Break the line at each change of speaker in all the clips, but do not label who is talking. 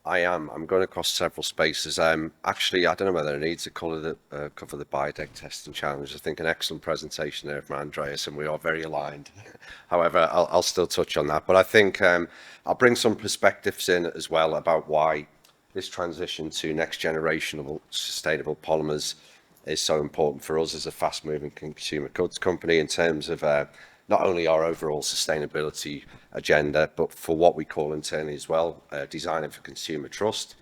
I am. I'm going across several spaces. Actually, I don't know whether I need to cover the biodeg testing challenge. I think an excellent presentation there from Andreas, and we are very aligned. However, I'll still touch on that. But I think I'll bring some perspectives in as well about why this transition to next generation of sustainable polymers is so important for us as a fast-moving consumer goods company in terms of not only our overall sustainability agenda, but for what we call internally as well, designing for consumer trust.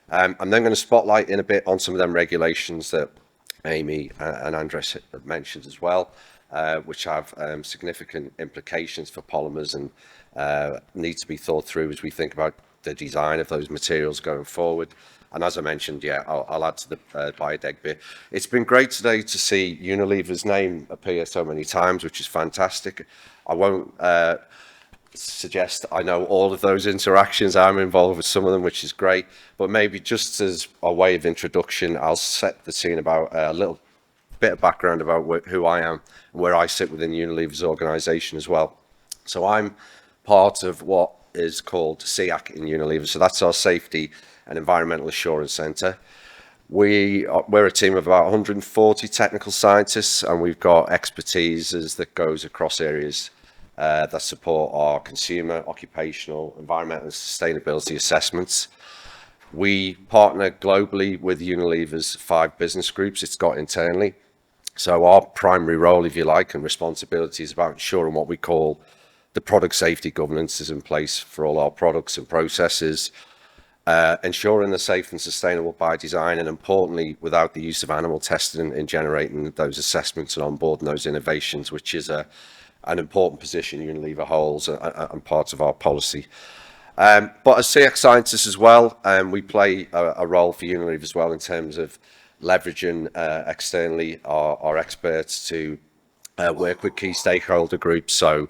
I'm then going to spotlight in a bit on some of them regulations that Amy and Andres have mentioned as well, which have significant implications for polymers and need to be thought through as we think about the design of those materials going forward. And as I mentioned, yeah, I'll add to the biodeg bit. It's been great today to see Unilever's name appear so many times, which is fantastic. I won't suggest I know all of those interactions. I'm involved with some of them, which is great. But maybe just as a way of introduction, I'll set the scene about a little bit of background about who I am and where I sit within Unilever's organisation as well. So I'm part of what is called SEAC in Unilever. So that's our Safety and Environmental Assurance Centre. We're a team of about 140 technical scientists, and we've got expertise that goes across areas that support our consumer, occupational, environmental and sustainability assessments. We partner globally with Unilever's 5 business groups it's got internally. So our primary role, if you like, and responsibility is about ensuring what we call the product safety governance is in place for all our products and processes, ensuring they're safe and sustainable by design, and importantly, without the use of animal testing in generating those assessments and onboarding those innovations, which is an important position Unilever holds and part of our policy. But as CX scientists as well, we play a role for Unilever as well in terms of leveraging externally our experts to work with key stakeholder groups. So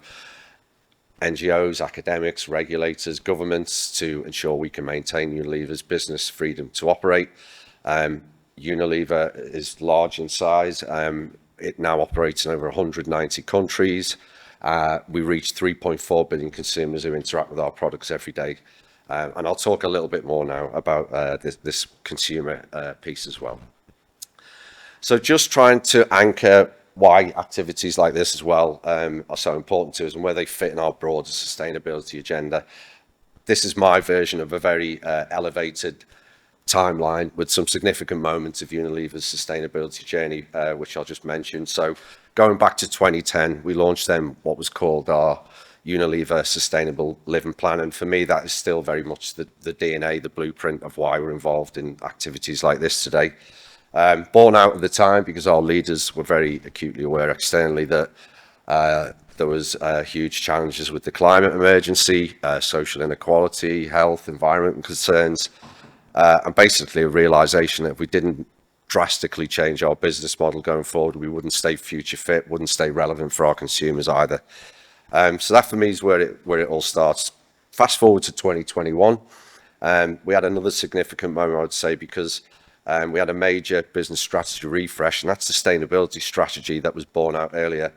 NGOs, academics, regulators, governments to ensure we can maintain Unilever's business freedom to operate. Unilever is large in size. It now operates in over 190 countries. We reach 3.4 billion consumers who interact with our products every day. And I'll talk a little bit more now about this consumer piece as well. So just trying to anchor why activities like this as well are so important to us and where they fit in our broader sustainability agenda. This is my version of a very elevated timeline with some significant moments of Unilever's sustainability journey, which I'll just mention. So going back to 2010, we launched then what was called our Unilever Sustainable Living Plan. And for me, that is still very much the DNA, the blueprint of why we're involved in activities like this today. Born out of the time because our leaders were very acutely aware externally that there was huge challenges with the climate emergency, social inequality, health, environment concerns, and basically a realization that if we didn't drastically change our business model going forward, we wouldn't stay future fit, wouldn't stay relevant for our consumers either. So that for me is where it all starts. Fast forward to 2021, we had another significant moment, I would say, because we had a major business strategy refresh, and that sustainability strategy that was born out earlier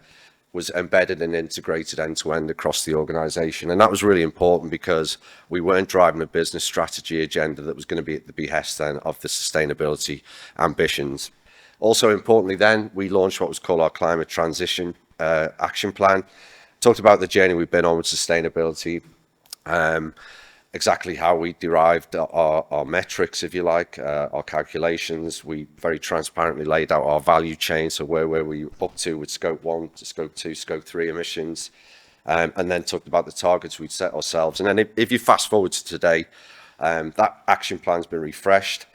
was embedded and integrated end-to-end across the organisation. And that was really important because we weren't driving a business strategy agenda that was going to be at the behest then of the sustainability ambitions. Also importantly then, we launched what was called our Climate Transition Action Plan. Talked about the journey we've been on with sustainability, exactly how we derived our metrics, if you like, our calculations. We very transparently laid out our value chain, so where were we up to with scope 1 to scope 2, scope 3 emissions, and then talked about the targets we'd set ourselves. And then if you fast forward to today, that action plan's been refreshed.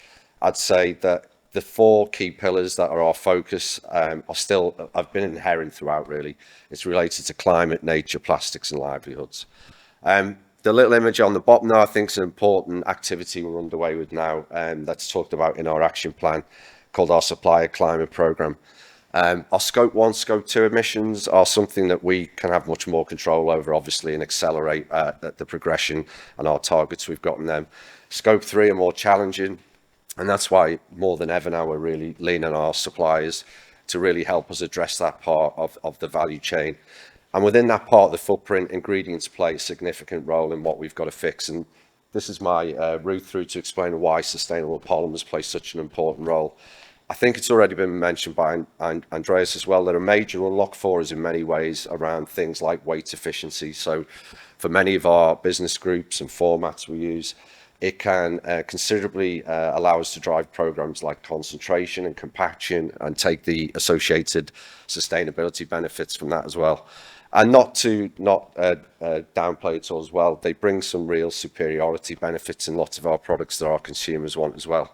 I'd say that the 4 key pillars that are our focus have been inherent throughout, really. It's related to climate, nature, plastics and livelihoods. The little image on the bottom now, I think, is an important activity we're underway with now, that's talked about in our action plan called our Supplier Climate Programme. Our Scope 1, Scope 2 emissions are something that we can have much more control over, obviously, and accelerate the progression and our targets we've got in them. Scope 3 are more challenging, and that's why more than ever now we're really leaning on our suppliers to really help us address that part of the value chain. And within that part of the footprint, ingredients play a significant role in what we've got to fix. And this is my route through to explain why sustainable polymers play such an important role. I think it's already been mentioned by Andreas as well. They're a major unlock for us in many ways around things like weight efficiency. So for many of our business groups and formats we use, it can considerably allow us to drive programs like concentration and compaction and take the associated sustainability benefits from that as well. And not downplay it all as well, they bring some real superiority benefits in lots of our products that our consumers want as well.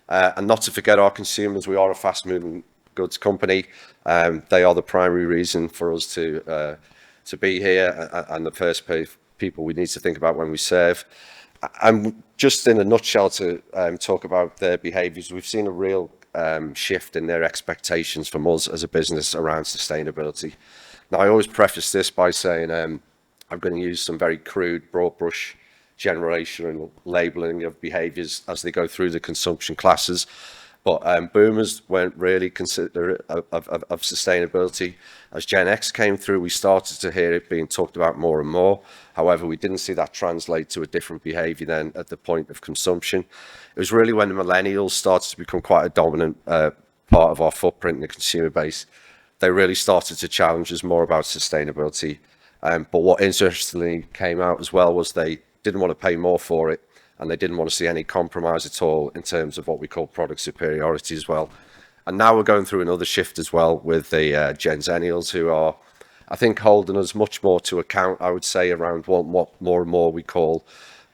And not to forget our consumers, we are a fast-moving goods company. They are the primary reason for us to be here and the first people we need to think about when we serve. And just in a nutshell to talk about their behaviours, we've seen a real shift in their expectations from us as a business around sustainability. Now, I always preface this by saying I'm going to use some very crude, broad brush generation and labelling of behaviours as they go through the consumption classes. But boomers weren't really considerate of sustainability. As Gen X came through, we started to hear it being talked about more and more. However, we didn't see that translate to a different behaviour then at the point of consumption. It was really when the millennials started to become quite a dominant part of our footprint in the consumer base. They really started to challenge us more about sustainability. But what interestingly came out as well was they didn't want to pay more for it, and they didn't want to see any compromise at all in terms of what we call product superiority as well. And now we're going through another shift as well with the Gen Zennials, who are, I think, holding us much more to account, I would say, around what more and more we call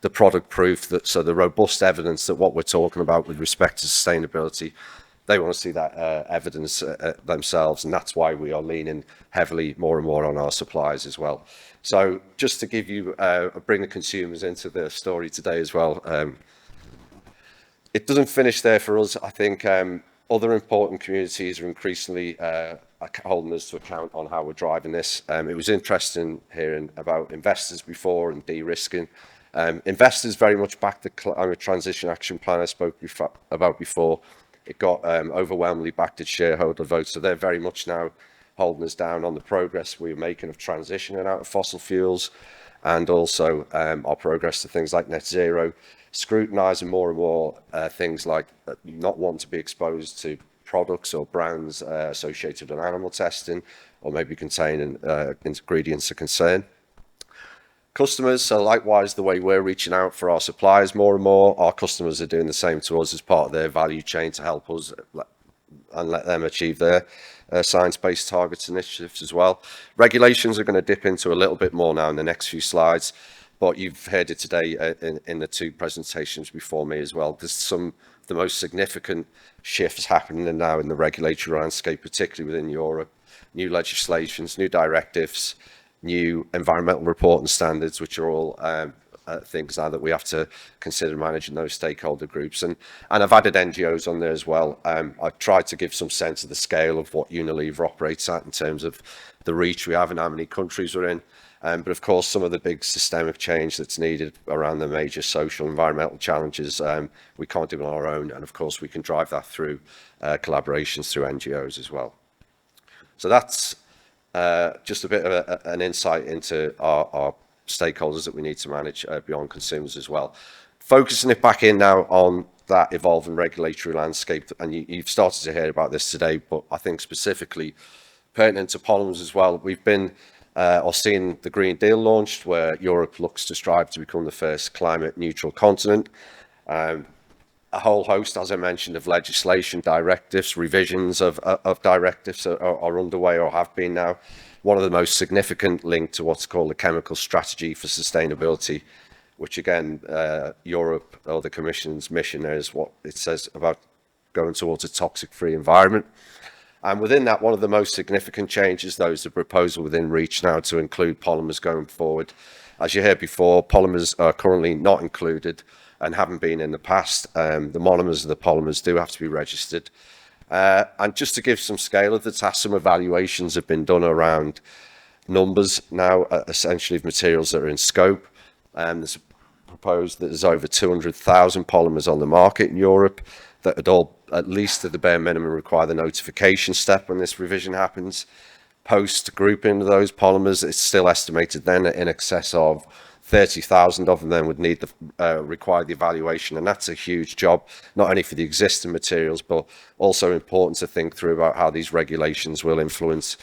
the product proof, that so the robust evidence that what we're talking about with respect to sustainability, they want to see that evidence themselves, and that's why we are leaning heavily more and more on our suppliers as well. So just to give you, bring the consumers into the story today as well. It doesn't finish there for us. I think other important communities are increasingly holding us to account on how we're driving this. It was interesting hearing about investors before and de-risking. Investors very much backed the Climate Transition Action Plan I spoke about before. It got overwhelmingly backed its shareholder vote, so they're very much now holding us down on the progress we're making of transitioning out of fossil fuels, and also our progress to things like net zero, scrutinising more and more things like not wanting to be exposed to products or brands associated with animal testing or maybe containing ingredients of concern. Customers, so likewise, the way we're reaching out for our suppliers more and more, our customers are doing the same to us as part of their value chain to help us and let them achieve their science-based targets initiatives as well. Regulations are going to dip into a little bit more now in the next few slides, but you've heard it today in the two presentations before me as well. There's some of the most significant shifts happening now in the regulatory landscape, particularly within Europe. New legislations, new directives, new environmental reporting standards, which are all things now that we have to consider managing those stakeholder groups. And I've added NGOs on there as well. I've tried to give some sense of the scale of what Unilever operates at in terms of the reach we have and how many countries we're in. But of course, some of the big systemic change that's needed around the major social environmental challenges, we can't do on our own. And of course, we can drive that through collaborations through NGOs as well. So that's just a bit of an insight into our stakeholders that we need to manage beyond consumers as well. Focusing it back in now on that evolving regulatory landscape, and you've started to hear about this today, but I think specifically pertinent to polymers as well. We've been or seen the Green Deal launched, where Europe looks to strive to become the first climate neutral continent. A whole host, as I mentioned, of legislation, directives, revisions of directives are underway or have been now. One of the most significant linked to what's called the Chemical Strategy for Sustainability, which again, Europe or the Commission's mission is what it says about going towards a toxic-free environment. And within that, one of the most significant changes, though, is the proposal within REACH now to include polymers going forward. As you heard before, polymers are currently not included and haven't been in the past. The monomers of the polymers do have to be registered. And just to give some scale of the task, some evaluations have been done around numbers now, essentially of materials that are in scope. There's proposed that there's over 200,000 polymers on the market in Europe that would all, at least at the bare minimum, require the notification step when this revision happens. Post grouping of those polymers, it's still estimated then in excess of 30,000 of them then would need require the evaluation, and that's a huge job, not only for the existing materials, but also important to think through about how these regulations will influence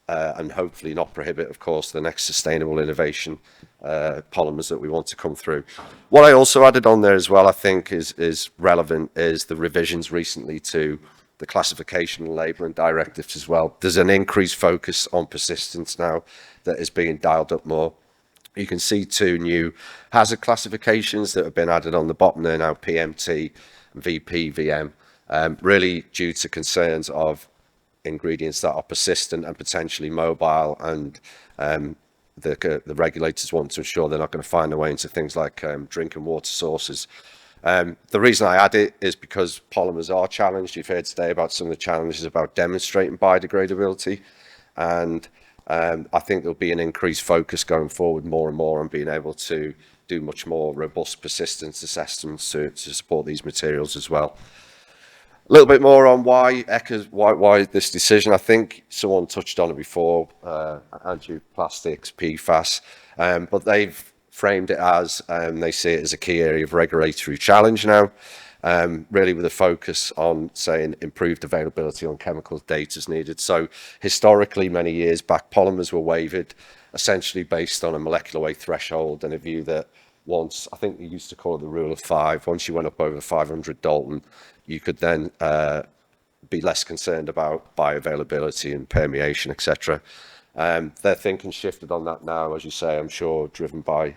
and hopefully not prohibit, of course, the next sustainable innovation polymers that we want to come through. What I also added on there as well, I think is relevant, is the revisions recently to the classification and labelling directives as well. There's an increased focus on persistence now that is being dialed up more. You can see 2 new hazard classifications that have been added on the bottom there now, PMT and VPVM, really due to concerns of ingredients that are persistent and potentially mobile, and the regulators want to ensure they're not going to find their way into things like drinking water sources. The reason I add it is because polymers are challenged. You've heard today about some of the challenges about demonstrating biodegradability, and I think there'll be an increased focus going forward more and more on being able to do much more robust persistence assessments to support these materials as well. A little bit more on why this decision. I think someone touched on it before, anti-plastics, PFAS, but they've framed it as, they see it as a key area of regulatory challenge now, really with a focus on saying improved availability on chemical data is needed. So historically, many years back, polymers were waived essentially based on a molecular weight threshold and a view that once, I think they used to call it the rule of 5, once you went up over 500 Dalton, you could then be less concerned about bioavailability and permeation, etc. Their thinking shifted on that now, as you say, I'm sure, driven by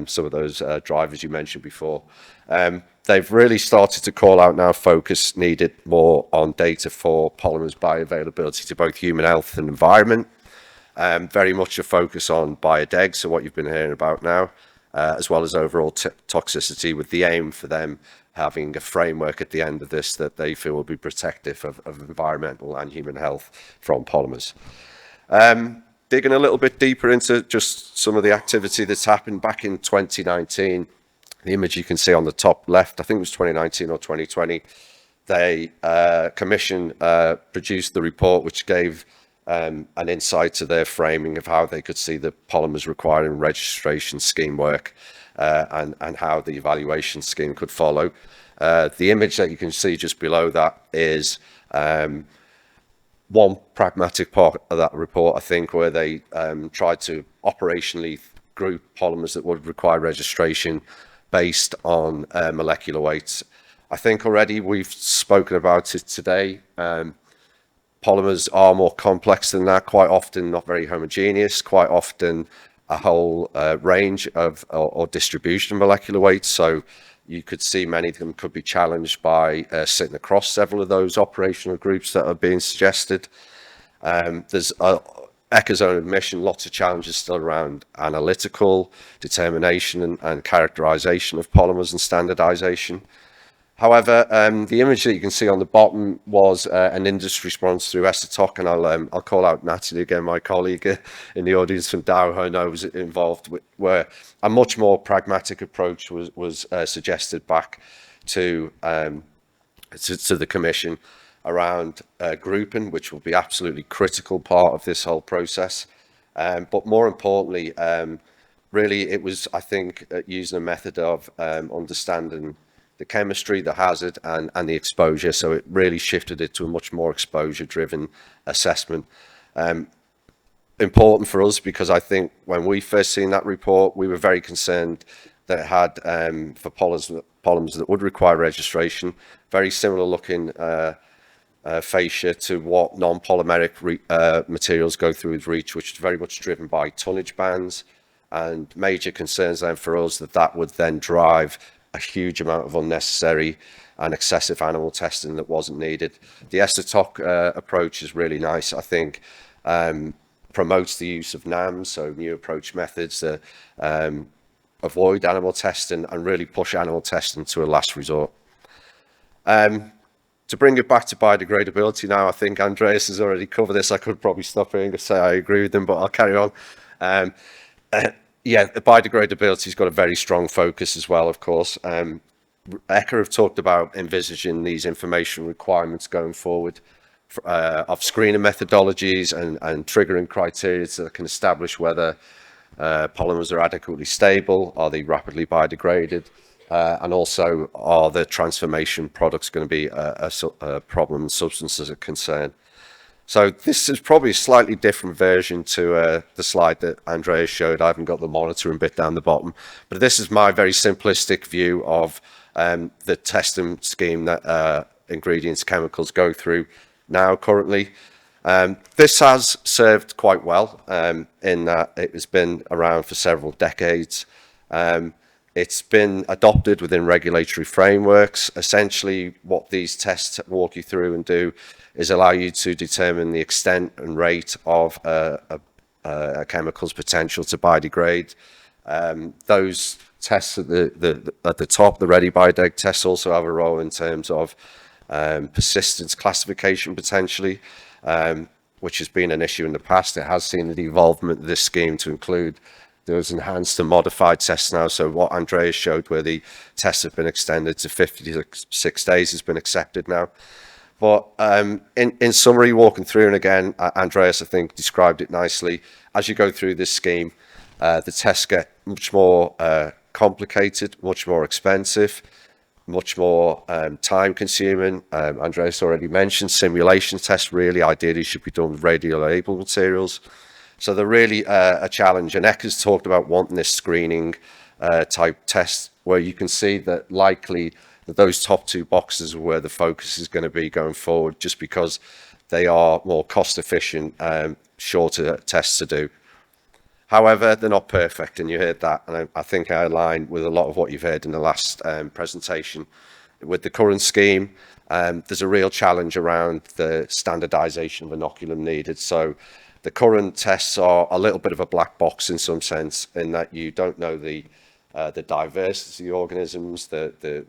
some of those drivers you mentioned before. They've really started to call out now focus needed more on data for polymers bioavailability to both human health and environment. Very much a focus on biodeg, so what you've been hearing about now, as well as overall toxicity, with the aim for them having a framework at the end of this that they feel will be protective of environmental and human health from polymers. Digging a little bit deeper into just some of the activity that's happened back in 2019, the image you can see on the top left, I think it was 2019 or 2020, they commission produced the report which gave an insight to their framing of how they could see the polymers requiring registration scheme work and how the evaluation scheme could follow. The image that you can see just below that is one pragmatic part of that report, I think, where they tried to operationally group polymers that would require registration based on molecular weights. I think already we've spoken about it today. Polymers are more complex than that, quite often not very homogeneous, quite often a whole range of or distribution of molecular weights. So you could see many of them could be challenged by sitting across several of those operational groups that are being suggested. There's ECHA's own admission, lots of challenges still around analytical determination and characterization of polymers and standardization. However, the image that you can see on the bottom was an industry response through ESSATOC, and I'll call out Natalie again, my colleague in the audience from Dow, who I know was involved, where a much more pragmatic approach was suggested back to the Commission around grouping, which will be absolutely critical part of this whole process. But more importantly, really it was, I think, using a method of understanding the chemistry, the hazard, and the exposure. So it really shifted it to a much more exposure-driven assessment. Important for us because I think when we first seen that report, we were very concerned that it had, for polymers that would require registration, very similar looking fascia to what non-polymeric materials go through with REACH, which is very much driven by tonnage bands, and major concerns then for us that would then drive a huge amount of unnecessary and excessive animal testing that wasn't needed. The ESSATOC approach is really nice, I think, promotes the use of NAMs, so new approach methods that avoid animal testing and really push animal testing to a last resort. To bring it back to biodegradability now, I think Andreas has already covered this. I could probably stop here and say I agree with him, but I'll carry on. Yeah, the biodegradability has got a very strong focus as well, of course. ECHA have talked about envisaging these information requirements going forward of screening methodologies and triggering criteria that can establish whether polymers are adequately stable, are they rapidly biodegraded, and also are the transformation products going to be a problem, substances of concern. So this is probably a slightly different version to the slide that Andreas showed. I haven't got the monitoring bit down the bottom, but this is my very simplistic view of the testing scheme that ingredients, chemicals go through now currently. This has served quite well in that it has been around for several decades. It's been adopted within regulatory frameworks. Essentially, what these tests walk you through and do is allow you to determine the extent and rate of a chemical's potential to biodegrade. Those tests at the top, the Ready Biodeg tests, also have a role in terms of persistence classification potentially, which has been an issue in the past. It has seen the evolvement of this scheme to include those enhanced and modified tests now. So what Andreas showed, where the tests have been extended to 56 days, has been accepted now. But in summary, walking through, and again, Andreas, I think, described it nicely. As you go through this scheme, the tests get much more complicated, much more expensive, much more time consuming. Andreas already mentioned simulation tests really ideally should be done with radiolabeled materials. So they're really a challenge. And Eck has talked about wanting this screening type test where you can see that likely that those top two boxes are where the focus is going to be going forward, just because they are more cost efficient, shorter tests to do. However, they're not perfect, and you heard that, and I think I align with a lot of what you've heard in the last presentation. With the current scheme, there's a real challenge around the standardization of inoculum needed. So the current tests are a little bit of a black box in some sense, in that you don't know the diversity of the organisms, the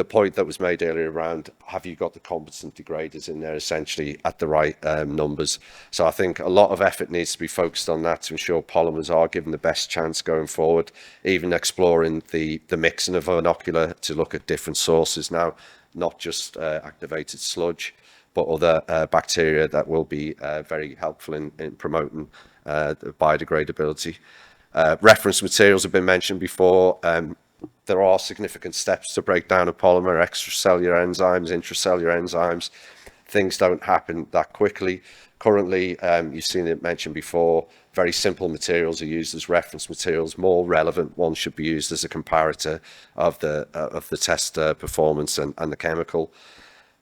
point that was made earlier around, have you got the competent degraders in there essentially at the right numbers? So I think a lot of effort needs to be focused on that to ensure polymers are given the best chance going forward, even exploring the mixing of inocular to look at different sources now, not just activated sludge, but other bacteria that will be very helpful in promoting the biodegradability. Reference materials have been mentioned before. There are significant steps to break down a polymer, extracellular enzymes, intracellular enzymes. Things don't happen that quickly. Currently, you've seen it mentioned before, very simple materials are used as reference materials. More relevant ones should be used as a comparator of the test performance and the chemical.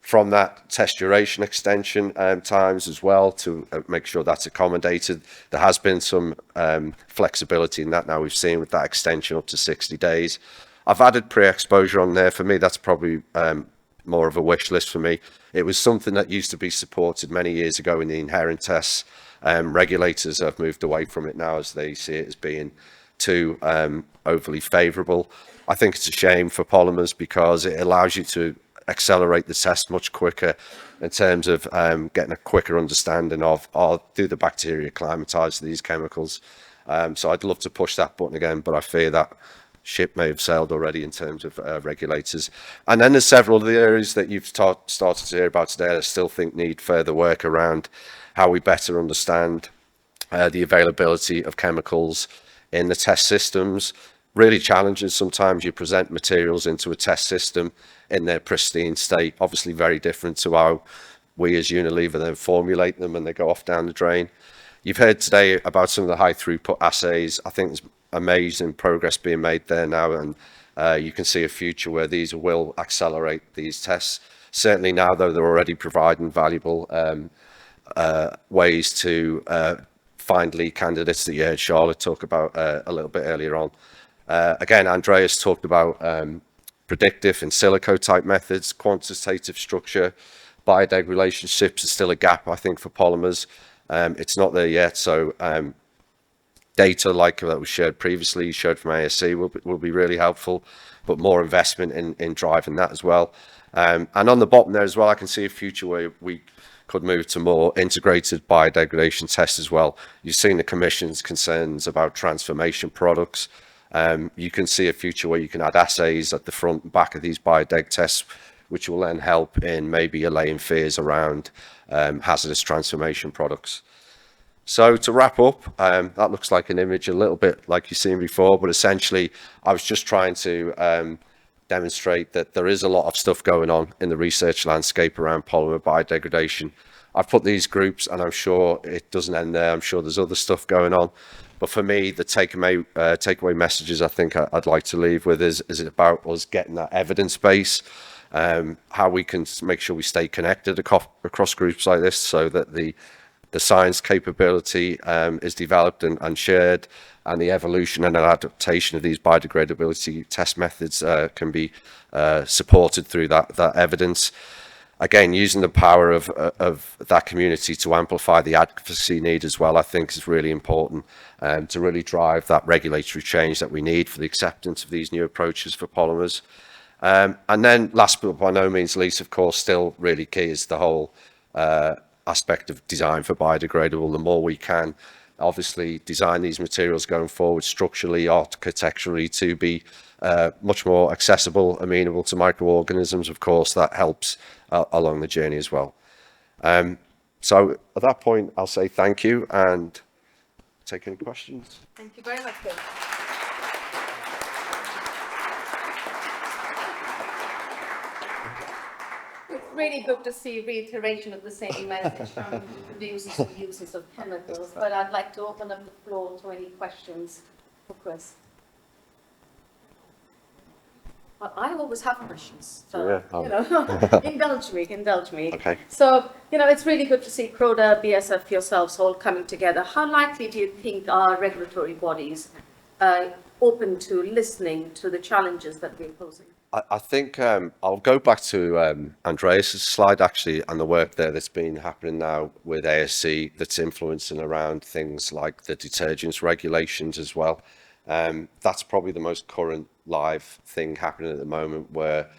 From that, test duration extension times as well, to make sure that's accommodated. There has been some flexibility in that now, we've seen with that extension up to 60 days. I've added pre-exposure on there. For me, that's probably more of a wish list for me. It was something that used to be supported many years ago in the inherent tests. Regulators have moved away from it now as they see it as being too overly favourable. I think it's a shame for polymers because it allows you to accelerate the test much quicker in terms of getting a quicker understanding of, do the bacteria acclimatise to these chemicals? So I'd love to push that button again, but I fear that ship may have sailed already in terms of regulators. And then there's several of the areas that you've started to hear about today that I still think need further work around how we better understand the availability of chemicals in the test systems. Really challenges. Sometimes you present materials into a test system in their pristine state, obviously very different to how we as Unilever then formulate them and they go off down the drain. You've heard today about some of the high throughput assays. I think there's amazing progress being made there now, and you can see a future where these will accelerate these tests. Certainly now, though, they're already providing valuable ways to find lead candidates that you heard Charlotte talk about a little bit earlier on. Again, Andreas talked about predictive in silico type methods, quantitative structure, biodeg relationships is still a gap, I think, for polymers. It's not there yet, so data like that was shared previously, shared from ASC, will be really helpful, but more investment in driving that as well. And on the bottom there as well, I can see a future where we could move to more integrated biodegradation tests as well. You've seen the Commission's concerns about transformation products. You can see a future where you can add assays at the front and back of these biodeg tests, which will then help in maybe allaying fears around hazardous transformation products. So to wrap up, that looks like an image a little bit like you've seen before, but essentially I was just trying to demonstrate that there is a lot of stuff going on in the research landscape around polymer biodegradation. I've put these groups, and I'm sure it doesn't end there. I'm sure there's other stuff going on. But for me, the takeaway messages I think I'd like to leave with is it about us getting that evidence base, how we can make sure we stay connected across groups like this, so that the science capability is developed and shared, and the evolution and adaptation of these biodegradability test methods can be supported through that evidence. Again, using the power of that community to amplify the advocacy need as well, I think is really important to really drive that regulatory change that we need for the acceptance of these new approaches for polymers. And then last but by no means least, of course, still really key is the whole aspect of design for biodegradable. The more we can obviously design these materials going forward structurally, architecturally, to be much more accessible, amenable to microorganisms, of course, that helps along the journey as well. So at that point, I'll say thank you and take any questions.
Thank you very much, Bill. It's really good to see reiteration of the same message from producers and users of chemicals, but I'd like to open up the floor to any questions for Chris. Well, I always have questions, so, indulge me.
Okay.
So, it's really good to see CRODA, BSF, yourselves all coming together. How likely do you think are regulatory bodies open to listening to the challenges that we're posing?
I think I'll go back to Andreas's slide actually, and the work there that's been happening now with ASC that's influencing around things like the detergents regulations as well. That's probably the most current live thing happening at the moment, where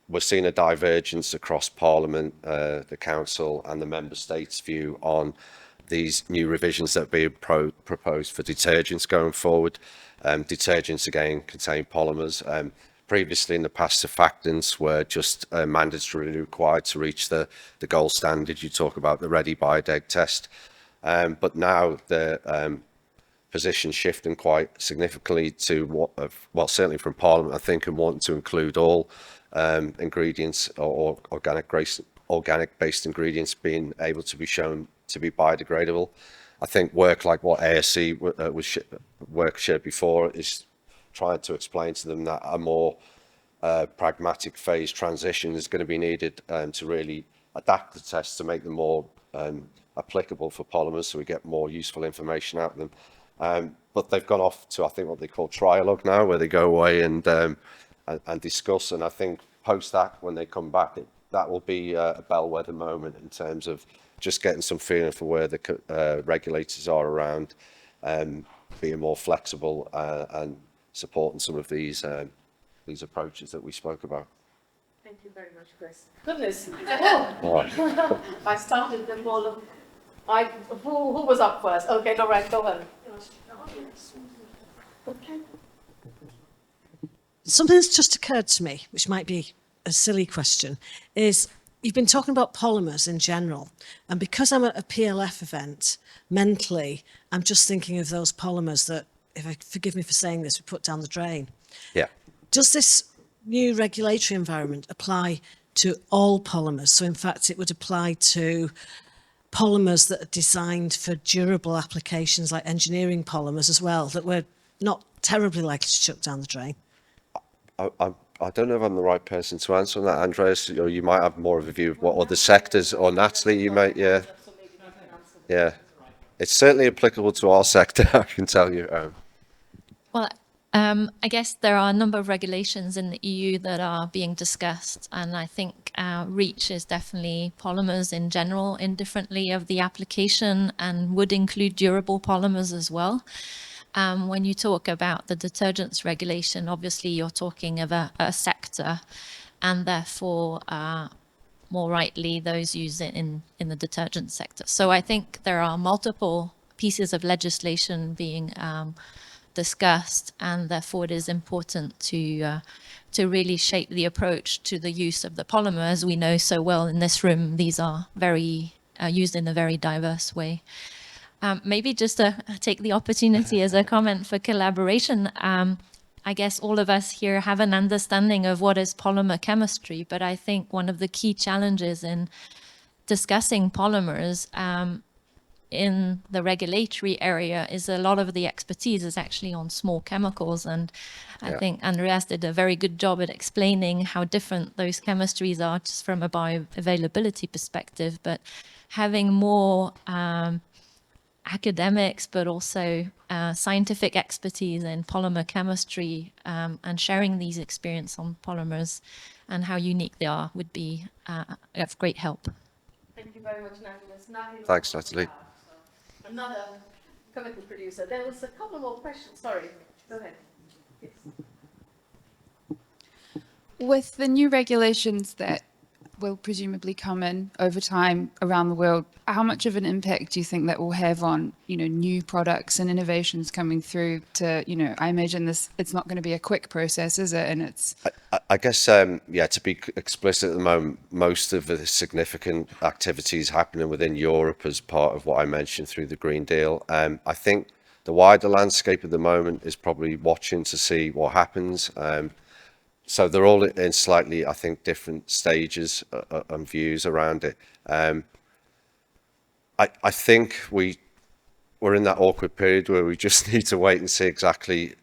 we're seeing a divergence across Parliament, the Council and the Member States' view on these new revisions that are being proposed for detergents going forward. Detergents again contain polymers. Previously in the past, surfactants were just mandatorily required to reach the gold standard. You talk about the ready biodeg test, but now the position shifting quite significantly to well, certainly from Parliament, I think, and wanting to include all ingredients or organic-based ingredients being able to be shown to be biodegradable. I think work like what ASC work shared before is trying to explain to them that a more pragmatic phase transition is going to be needed to really adapt the tests to make them more applicable for polymers, so we get more useful information out of them. But they've gone off to, I think, what they call trialogue now, where they go away and discuss. And I think post that, when they come back, that will be a bellwether moment in terms of just getting some feeling for where the regulators are around being more flexible and supporting some of these approaches that we spoke about.
Thank you very much, Chris. Goodness.
Right.
I started them all. Who was up first? Okay, all right, go ahead. Okay.
Something that's just occurred to me, which might be a silly question, is you've been talking about polymers in general, and because I'm at a PLF event, mentally, I'm just thinking of those polymers that, forgive me for saying this, we put down the drain.
Yeah.
Does this new regulatory environment apply to all polymers? So in fact, it would apply to polymers that are designed for durable applications like engineering polymers as well, that we're not terribly likely to chuck down the drain?
I don't know if I'm the right person to answer on that, Andreas, or you might have more of a view of what other sectors, or Natalie, you might, yeah. Yeah. It's certainly applicable to our sector, I can tell you.
Well, I guess there are a number of regulations in the EU that are being discussed, and I think REACH is definitely polymers in general, indifferently of the application, and would include durable polymers as well. When you talk about the detergents regulation, obviously you're talking of a sector, and therefore more rightly those used in the detergent sector. So I think there are multiple pieces of legislation being discussed, and therefore it is important to really shape the approach to the use of the polymer. As we know so well in this room, these are very used in a very diverse way. Maybe just to take the opportunity as a comment for collaboration, I guess all of us here have an understanding of what is polymer chemistry, but I think one of the key challenges in discussing polymers in the regulatory area is a lot of the expertise is actually on small chemicals. And I think Andreas did a very good job at explaining how different those chemistries are just from a bioavailability perspective, but having more academics, but also scientific expertise in polymer chemistry and sharing these experience on polymers and how unique they are would be of great help.
Thank you very much, Natalie.
Thanks, Natalie.
Another chemical producer. There was a couple more questions. Sorry. Go ahead. Yes.
With the new regulations that will presumably come in over time around the world, how much of an impact do you think that will have on, new products and innovations coming through to, I imagine it's not going to be a quick process, is it? And it's...
I guess, to be explicit at the moment, most of the significant activities happening within Europe as part of what I mentioned through the Green Deal. I think the wider landscape at the moment is probably watching to see what happens. So they're all in slightly, I think, different stages and views around it. I think we're in that awkward period where we just need to wait and see exactly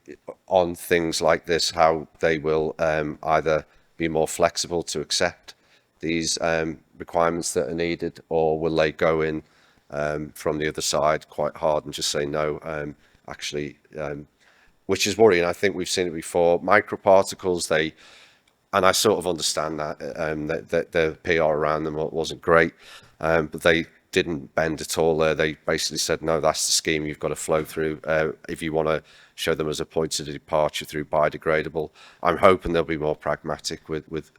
on things like this, how they will either be more flexible to accept these requirements that are needed, or will they go in from the other side quite hard and just say no, which is worrying. I think we've seen it before. Microparticles, and I sort of understand that, that the PR around them wasn't great, but they didn't bend at all there. They basically said, no, that's the scheme you've got to flow through if you want to show them as a point of departure through biodegradable. I'm hoping they'll be more pragmatic with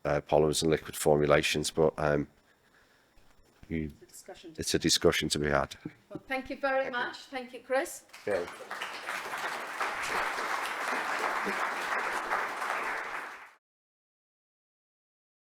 polymers and liquid formulations, but it's a discussion to be had.
Well, thank you very much. Thank you, Chris.
Yeah.